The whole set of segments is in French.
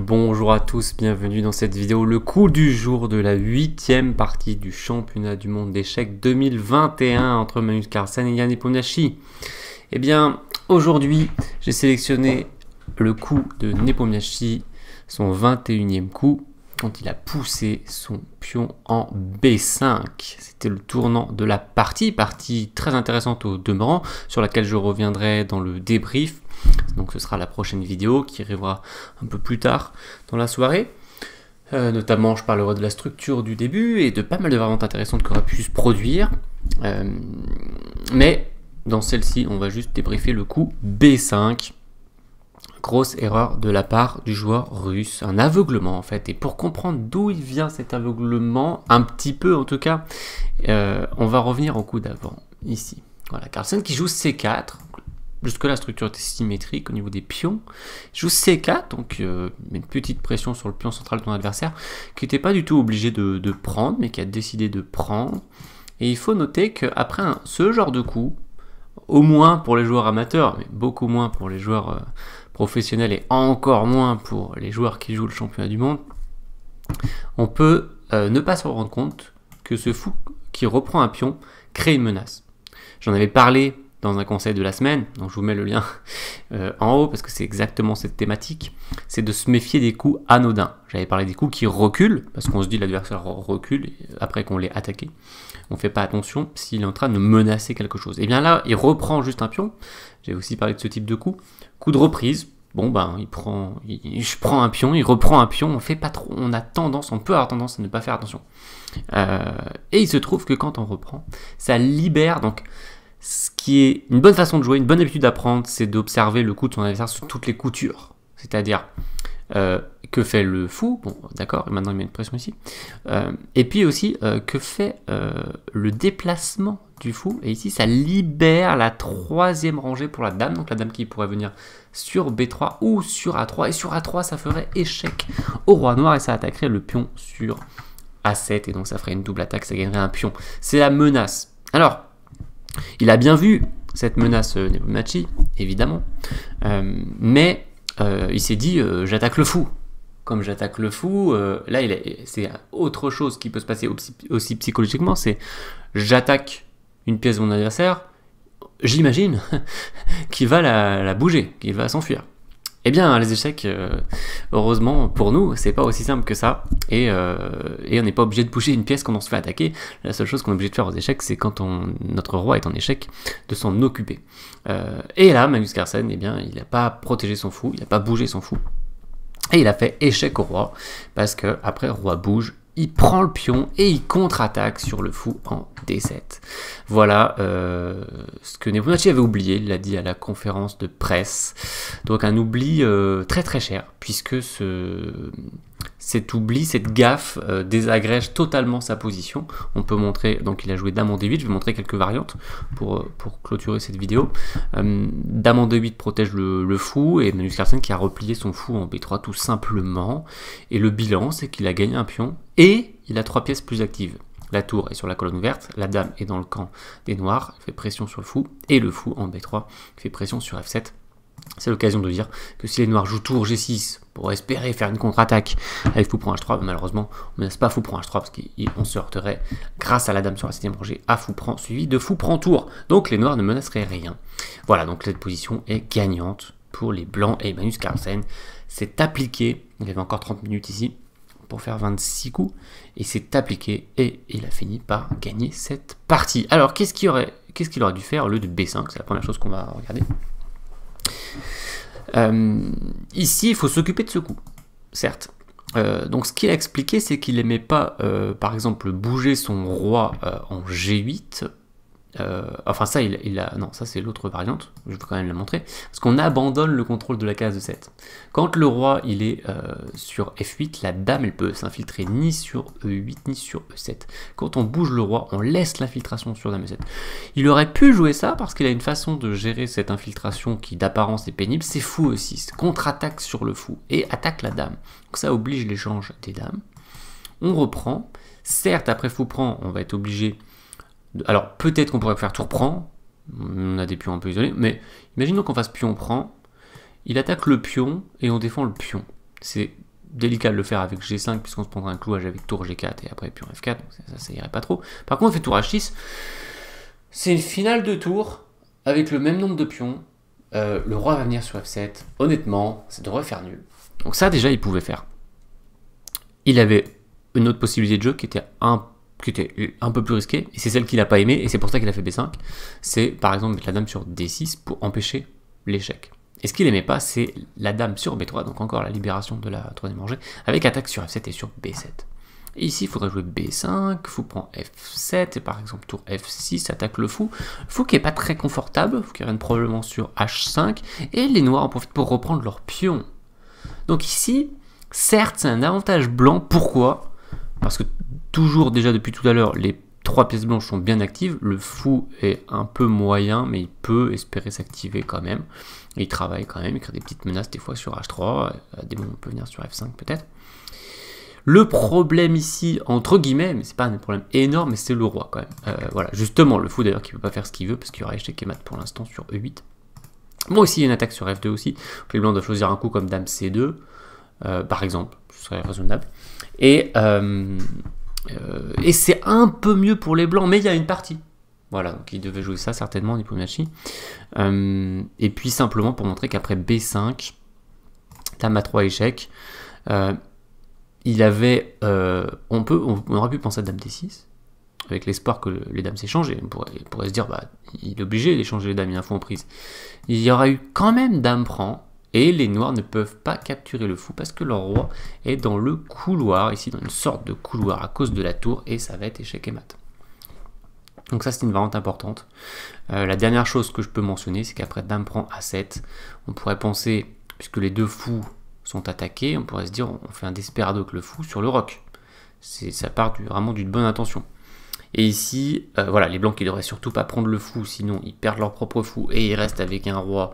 Bonjour à tous, bienvenue dans cette vidéo, le coup du jour de la 8e partie du championnat du monde d'échecs 2021 entre Magnus Carlsen et Jan Nepomniachtchi. Eh bien, aujourd'hui, j'ai sélectionné le coup de Nepomniachtchi, son 21e coup, quand il a poussé son pion en B5. C'était le tournant de la partie très intéressante au demeurant, sur laquelle je reviendrai dans le débrief. Donc ce sera la prochaine vidéo qui arrivera un peu plus tard dans la soirée. Notamment, je parlerai de la structure du début et de pas mal de variantes intéressantes qui auraient pu se produire. Mais dans celle-ci, on va juste débriefer le coup B5. Grosse erreur de la part du joueur russe, un aveuglement en fait. Et pour comprendre d'où il vient cet aveuglement, un petit peu en tout cas, on va revenir au coup d'avant, ici. Voilà, Carlsen qui joue C4. Jusque-là, la structure était symétrique au niveau des pions. Il joue C4, donc une petite pression sur le pion central de ton adversaire, qui n'était pas du tout obligé de prendre, mais qui a décidé de prendre. Et il faut noter qu'après ce genre de coup, au moins pour les joueurs amateurs, mais beaucoup moins pour les joueurs professionnels et encore moins pour les joueurs qui jouent le championnat du monde, on peut ne pas se rendre compte que ce fou qui reprend un pion crée une menace. J'en avais parlé dans un conseil de la semaine, donc je vous mets le lien en haut parce que c'est exactement cette thématique, c'est de se méfier des coups anodins. J'avais parlé des coups qui reculent, parce qu'on se dit l'adversaire recule après qu'on l'ait attaqué. On ne fait pas attention s'il est en train de menacer quelque chose. Et bien là, il reprend juste un pion. J'ai aussi parlé de ce type de coup. Coup de reprise, bon ben, je prends un pion, il reprend un pion, on fait pas trop, on peut avoir tendance à ne pas faire attention. Et il se trouve que quand on reprend, ça libère, donc ce qui est une bonne façon de jouer, une bonne habitude d'apprendre, c'est d'observer le coup de son adversaire sur toutes les coutures. C'est-à-dire, que fait le fou, bon d'accord, maintenant il met une pression ici, et puis aussi que fait le déplacement du fou, et ici ça libère la troisième rangée pour la dame, donc la dame qui pourrait venir sur B3 ou sur A3, et sur A3 ça ferait échec au roi noir, et ça attaquerait le pion sur A7, et donc ça ferait une double attaque, ça gagnerait un pion. C'est la menace. Alors, il a bien vu cette menace Nepomniachtchi, évidemment, mais il s'est dit j'attaque le fou. Comme j'attaque le fou, là c'est autre chose qui peut se passer aussi psychologiquement, c'est j'attaque une pièce de mon adversaire, j'imagine qu'il va la bouger, qu'il va s'enfuir. Eh bien, les échecs, heureusement pour nous, c'est pas aussi simple que ça, et on n'est pas obligé de bouger une pièce quand on se fait attaquer. La seule chose qu'on est obligé de faire aux échecs, c'est quand notre roi est en échec, de s'en occuper. Et là, Magnus Carlsen, eh bien, il n'a pas protégé son fou, il n'a pas bougé son fou, et il a fait échec au roi, parce que après roi bouge, il prend le pion et il contre-attaque sur le fou en D7. Voilà ce que Nepomniachtchi avait oublié, il l'a dit à la conférence de presse. Donc un oubli très très cher, puisque cet oubli, cette gaffe désagrège totalement sa position. On peut montrer, donc il a joué dame en D8, je vais montrer quelques variantes pour clôturer cette vidéo. Dame en D8 protège le fou, et Magnus Carlsen qui a replié son fou en B3 tout simplement. Et le bilan, c'est qu'il a gagné un pion, et il a 3 pièces plus actives. La tour est sur la colonne ouverte, la dame est dans le camp des noirs, fait pression sur le fou, et le fou en B3 fait pression sur F7. C'est l'occasion de dire que si les noirs jouent tour G6 pour espérer faire une contre-attaque avec fou prend H3, malheureusement, on ne laisse pas fou prend H3 parce qu'on se heurterait grâce à la dame sur la 7ème rangée à fou prend suivi de fou prend tour. Donc les noirs ne menaceraient rien. Voilà, donc cette position est gagnante pour les blancs, et Magnus Carlsen s'est appliqué, il avait encore 30 minutes ici pour faire 26 coups, et s'est appliqué et il a fini par gagner cette partie. Alors qu'est-ce qu'il aurait dû faire au lieu de B5? C'est la première chose qu'on va regarder. Ici, il faut s'occuper de ce coup, certes. Donc ce qu'il a expliqué, c'est qu'il n'aimait pas, par exemple, bouger son roi en G8. Enfin ça, non, ça c'est l'autre variante, je vais quand même la montrer, parce qu'on abandonne le contrôle de la case de 7. Quand le roi il est sur F8, la dame elle peut s'infiltrer ni sur E8 ni sur E7. Quand on bouge le roi, on laisse l'infiltration sur dame E7. Il aurait pu jouer ça parce qu'il a une façon de gérer cette infiltration qui d'apparence est pénible, c'est fou E6, contre-attaque sur le fou et attaque la dame. Donc ça oblige l'échange des dames. On reprend, certes après fou prend, on va être obligé. Alors peut-être qu'on pourrait faire tour prend, on a des pions un peu isolés, mais imaginons qu'on fasse pion prend, il attaque le pion et on défend le pion. C'est délicat de le faire avec G5 puisqu'on se prendrait un clouage avec tour G4 et après pion F4, donc ça irait pas trop. Par contre on fait tour H6, c'est une finale de tour avec le même nombre de pions, le roi va venir sur F7, honnêtement ça devrait faire nul. Donc ça déjà il pouvait faire. Il avait une autre possibilité de jeu qui était un peu plus risquée, et c'est celle qu'il n'a pas aimée, et c'est pour ça qu'il a fait B5, c'est par exemple mettre la dame sur D6 pour empêcher l'échec. Et ce qu'il n'aimait pas, c'est la dame sur B3, donc encore la libération de la troisième rangée, avec attaque sur F7 et sur B7. Et ici, il faudrait jouer B5, fou prend F7, et par exemple tour F6, attaque le fou qui n'est pas très confortable, fou qui revienne probablement sur H5, et les noirs en profitent pour reprendre leur pion. Donc ici, certes, c'est un avantage blanc, pourquoi? Parce que toujours déjà depuis tout à l'heure, les 3 pièces blanches sont bien actives, le fou est un peu moyen, mais il peut espérer s'activer quand même. Et il travaille quand même, il crée des petites menaces des fois sur H3, à des moments on peut venir sur F5 peut-être. Le problème ici, entre guillemets, mais c'est pas un problème énorme, mais c'est le roi quand même. Voilà, justement, le fou d'ailleurs qui peut pas faire ce qu'il veut, parce qu'il y aura échec et mat pour l'instant sur E8. Bon, ici il y a une attaque sur F2 aussi, les blancs doivent choisir un coup comme dame C2, par exemple, ce serait raisonnable. Et c'est un peu mieux pour les blancs, mais il y a une partie. Voilà, donc il devait jouer ça certainement, Nepomniachtchi. Et puis simplement pour montrer qu'après B5, dame A3 échec, il avait, on aurait pu penser à dame D6, avec l'espoir que les dames s'échangent, et on pourrait se dire, bah, il est obligé d'échanger les dames, il y a un fou en prise. Il y aurait eu quand même dame prend, et les noirs ne peuvent pas capturer le fou parce que leur roi est dans le couloir, ici dans une sorte de couloir à cause de la tour, et ça va être échec et mat. Donc ça c'est une variante importante. La dernière chose que je peux mentionner, c'est qu'après dame prend A7, on pourrait penser, puisque les deux fous sont attaqués, on pourrait se dire on fait un desperado avec le fou sur le roc. Ça part vraiment d'une bonne intention. Et ici, voilà, les blancs qui ne devraient surtout pas prendre le fou, sinon ils perdent leur propre fou et ils restent avec un roi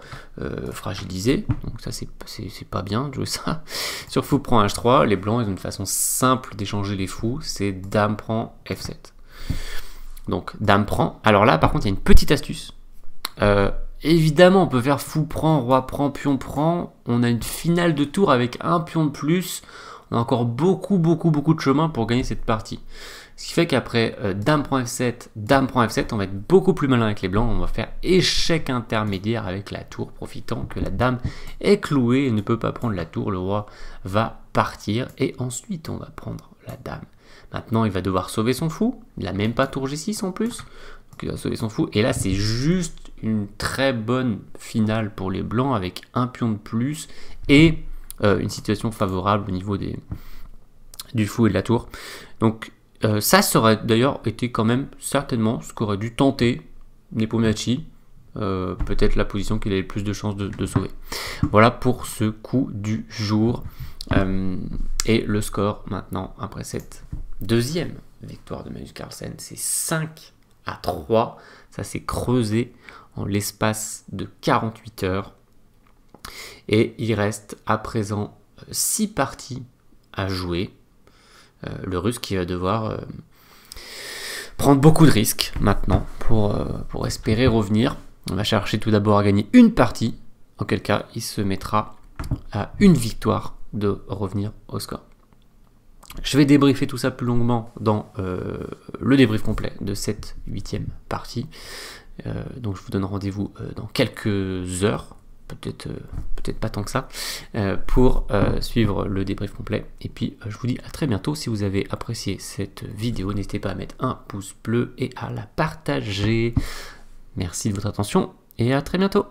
fragilisé. Donc ça, c'est pas bien de jouer ça. Sur fou prend H3, les blancs, ils ont une façon simple d'échanger les fous, c'est dame prend F7. Donc dame prend. Alors là, par contre, il y a une petite astuce. Évidemment, on peut faire fou prend, roi prend, pion prend. On a une finale de tour avec un pion de plus. On a encore beaucoup de chemin pour gagner cette partie. Ce qui fait qu'après dame prend F7, on va être beaucoup plus malin avec les blancs. On va faire échec intermédiaire avec la tour, profitant que la dame est clouée et ne peut pas prendre la tour. Le roi va partir et ensuite on va prendre la dame. Maintenant, il va devoir sauver son fou. Il n'a même pas tour G6 en plus. Donc il va sauver son fou. Et là, c'est juste une très bonne finale pour les blancs avec un pion de plus et une situation favorable au niveau du fou et de la tour. Donc ça serait d'ailleurs été quand même certainement ce qu'aurait dû tenter Nepomniachtchi. Peut-être la position qu'il avait le plus de chances de sauver. Voilà pour ce coup du jour. Et le score maintenant après cette deuxième victoire de Magnus Carlsen, c'est 5-3. Ça s'est creusé en l'espace de 48 heures. Et il reste à présent 6 parties à jouer. Le russe qui va devoir prendre beaucoup de risques maintenant pour espérer revenir. On va chercher tout d'abord à gagner une partie, auquel cas il se mettra à une victoire de revenir au score. Je vais débriefer tout ça plus longuement dans le débrief complet de cette 8e partie. Donc je vous donne rendez-vous dans quelques heures, peut-être pas tant que ça, pour suivre le débrief complet. Et puis je vous dis à très bientôt. Si vous avez apprécié cette vidéo, n'hésitez pas à mettre un pouce bleu et à la partager. Merci de votre attention et à très bientôt.